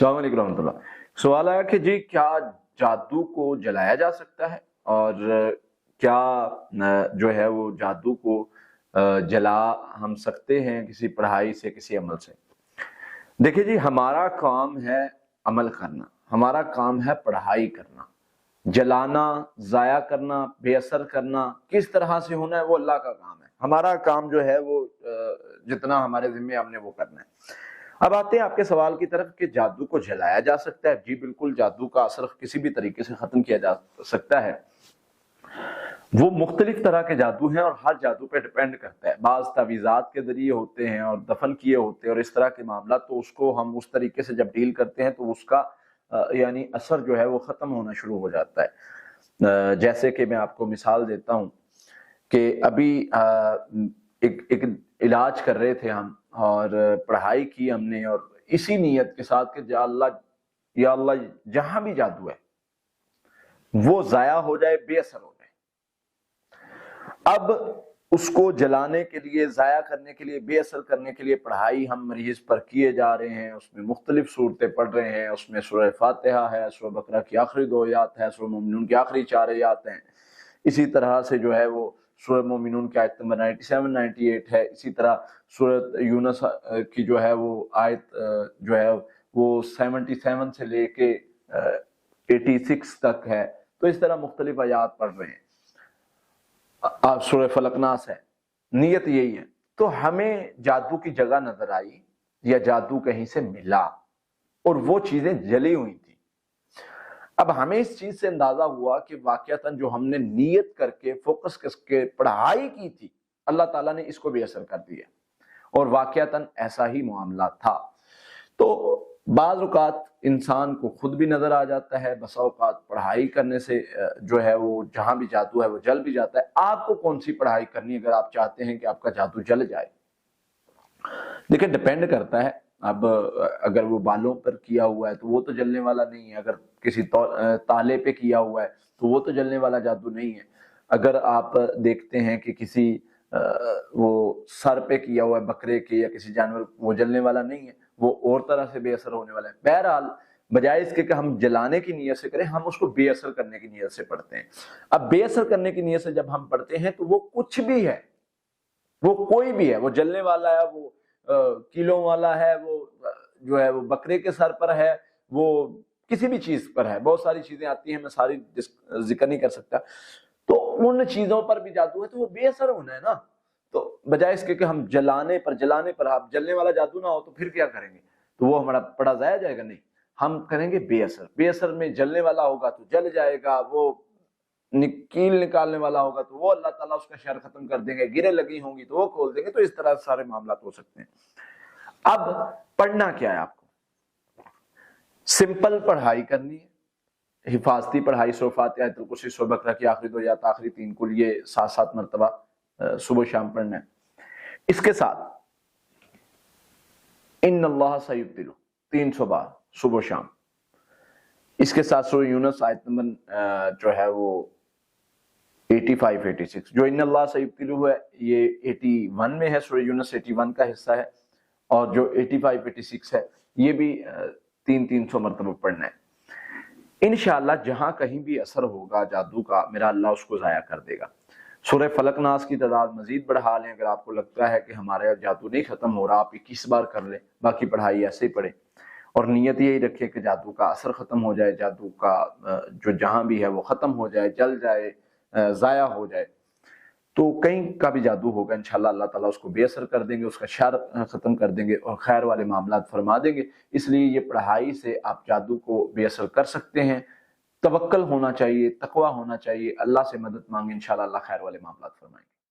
السلام علیکم ورحمۃ اللہ۔ سوال آیا کہ جی کیا جادو کو جلایا جا سکتا ہے، اور کیا جو ہے وہ جادو کو جلا ہم سکتے ہیں کسی پڑھائی سے، کسی عمل سے؟ دیکھیں جی، ہمارا کام ہے عمل کرنا، ہمارا کام ہے پڑھائی کرنا۔ جلانا، ضائع کرنا، بے اثر کرنا کس طرح سے ہونا ہے وہ اللہ کا کام ہے۔ ہمارا کام جو ہے وہ جتنا ہمارے ذمہ ہم نے وہ کرنا ہے۔ اب آتے ہیں آپ کے سوال کی طرف کہ جادو کو جلایا جا سکتا ہے۔ جی بالکل، جادو کا اثر کسی بھی طریقے سے ختم کیا جا سکتا ہے۔ وہ مختلف طرح کے جادو ہیں اور ہر جادو پہ ڈیپینڈ کرتا ہے۔ بعض تعویذات کے ذریعے ہوتے ہیں اور دفن کیے ہوتے ہیں اور اس طرح کے معاملات، تو اس کو ہم اس طریقے سے جب ڈیل کرتے ہیں تو اس کا یعنی اثر جو ہے وہ ختم ہونا شروع ہو جاتا ہے۔ جیسے کہ میں آپ کو مثال دیتا ہوں کہ ابھی ایک علاج کر رہے تھے ہم، اور پڑھائی کی ہم نے، اور اسی نیت کے ساتھ کہ یا اللہ جہاں بھی جادو ہے وہ ضائع ہو جائے، بے اثر ہو جائے۔ اب اس کو جلانے کے لیے، ضائع کرنے کے لیے، بے اثر کرنے کے لیے پڑھائی ہم مریض پر کیے جا رہے ہیں، اس میں مختلف صورتیں پڑھ رہے ہیں۔ اس میں سورہ فاتحہ ہے، سورہ بقرہ کی آخری 2 آیات ہے، سورہ مومنون کی آخری 4 آیات ہیں۔ اسی طرح سے جو ہے وہ سورہ مومنون کی آیت نمبر 97 98 ہے۔ اسی طرح سورہ یونس کی جو ہے وہ آیت جو ہے وہ 77 سے لے کے 86 تک ہے۔ تو اس طرح مختلف آیات پڑھ رہے ہیں۔ آپ سورہ فلق ناس ہے، نیت یہی ہے۔ تو ہمیں جادو کی جگہ نظر آئی یا جادو کہیں سے ملا اور وہ چیزیں جلی ہوئی تھی۔ اب ہمیں اس چیز سے اندازہ ہوا کہ واقعتاً جو ہم نے نیت کر کے فوکس کر کے پڑھائی کی تھی، اللہ تعالیٰ نے اس کو بے اثر کر دیا، اور واقعتاً ایسا ہی معاملہ تھا۔ تو بعض اوقات انسان کو خود بھی نظر آ جاتا ہے، بسا اوقات پڑھائی کرنے سے جو ہے وہ جہاں بھی جادو ہے وہ جل بھی جاتا ہے۔ آپ کو کون سی پڑھائی کرنی اگر آپ چاہتے ہیں کہ آپ کا جادو جل جائے؟ دیکھیں، ڈیپینڈ کرتا ہے۔ اب اگر وہ بالوں پر کیا ہوا ہے تو وہ تو جلنے والا نہیں ہے۔ اگر کسی تالے پہ کیا ہوا ہے تو وہ تو جلنے والا جادو نہیں ہے۔ اگر آپ دیکھتے ہیں کہ کسی وہ سر پہ کیا ہوا ہے بکرے کے یا کسی جانور، وہ جلنے والا نہیں ہے، وہ اور طرح سے بے اثر ہونے والا ہے۔ بہرحال بجائے اس کے کہ ہم جلانے کی نیت سے کریں، ہم اس کو بے اثر کرنے کی نیت سے پڑھتے ہیں۔ اب بے اثر کرنے کی نیت سے جب ہم پڑھتے ہیں تو وہ کچھ بھی ہے، وہ کوئی بھی ہے، وہ جلنے والا ہے، وہ کیلوں والا ہے، وہ جو ہے وہ بکرے کے سر پر ہے، وہ کسی بھی چیز پر ہے۔ بہت ساری چیزیں آتی ہیں، میں ساری ذکر نہیں کر سکتا۔ تو ان چیزوں پر بھی جادو ہے تو وہ بے اثر ہونا ہے نا۔ تو بجائے اس کے کہ ہم جلانے پر آپ جلنے والا جادو نہ ہو تو پھر کیا کریں گے؟ تو وہ ہمارا پڑھا ضائع جائے گا؟ نہیں، ہم کریں گے بے اثر۔ بے اثر میں جلنے والا ہوگا تو جل جائے گا، وہ کیل نکالنے والا ہوگا تو وہ اللہ تعالیٰ اس کا شر ختم کر دیں گے، گریں لگی ہوں گی تو وہ کھول دیں گے۔ تو اس طرح سارے معاملات ہو سکتے ہیں۔ اب پڑھنا کیا ہے آپ کو؟ سمپل پڑھائی کرنی ہے، حفاظتی پڑھائی، سورہ فاتحہ، آیت الکرسی، سورہ بقرہ کی آخری 2 آیات، آخری 3 کل، یہ 7 مرتبہ صبح شام پڑھنا ہے۔ اس کے ساتھ ان اللہ سیبتل 300 بار صبح شام۔ اس کے ساتھ سورہ یونس آیت نمبر جو ہے وہ 85 86، جو ان اللہ سیبتل ہے یہ 81 میں ہے، سورہ یونس 81 کا حصہ ہے، اور جو 85 86 ہے یہ بھی 300 مرتبہ پڑھنا ہے۔ انشاءاللہ جہاں کہیں بھی اثر ہوگا جادو کا، میرا اللہ اس کو ضائع کر دے گا۔ سورہ فلق ناس کی تعداد مزید بڑھا لیں۔ اگر آپ کو لگتا ہے کہ ہمارا جادو نہیں ختم ہو رہا، آپ 21 بار کر لیں، باقی پڑھائی ایسے ہی پڑھیں، اور نیت یہی رکھے کہ جادو کا اثر ختم ہو جائے، جادو کا جو جہاں بھی ہے وہ ختم ہو جائے، جل جائے، ضائع ہو جائے۔ تو کہیں کا بھی جادو ہوگا انشاءاللہ اللہ تعالیٰ اس کو بے اثر کر دیں گے، اس کا شر ختم کر دیں گے اور خیر والے معاملات فرما دیں گے۔ اس لیے یہ پڑھائی سے آپ جادو کو بے اثر کر سکتے ہیں۔ توکل ہونا چاہیے، تقویٰ ہونا چاہیے، اللہ سے مدد مانگیں، انشاءاللہ اللہ خیر والے معاملات فرمائیں گے۔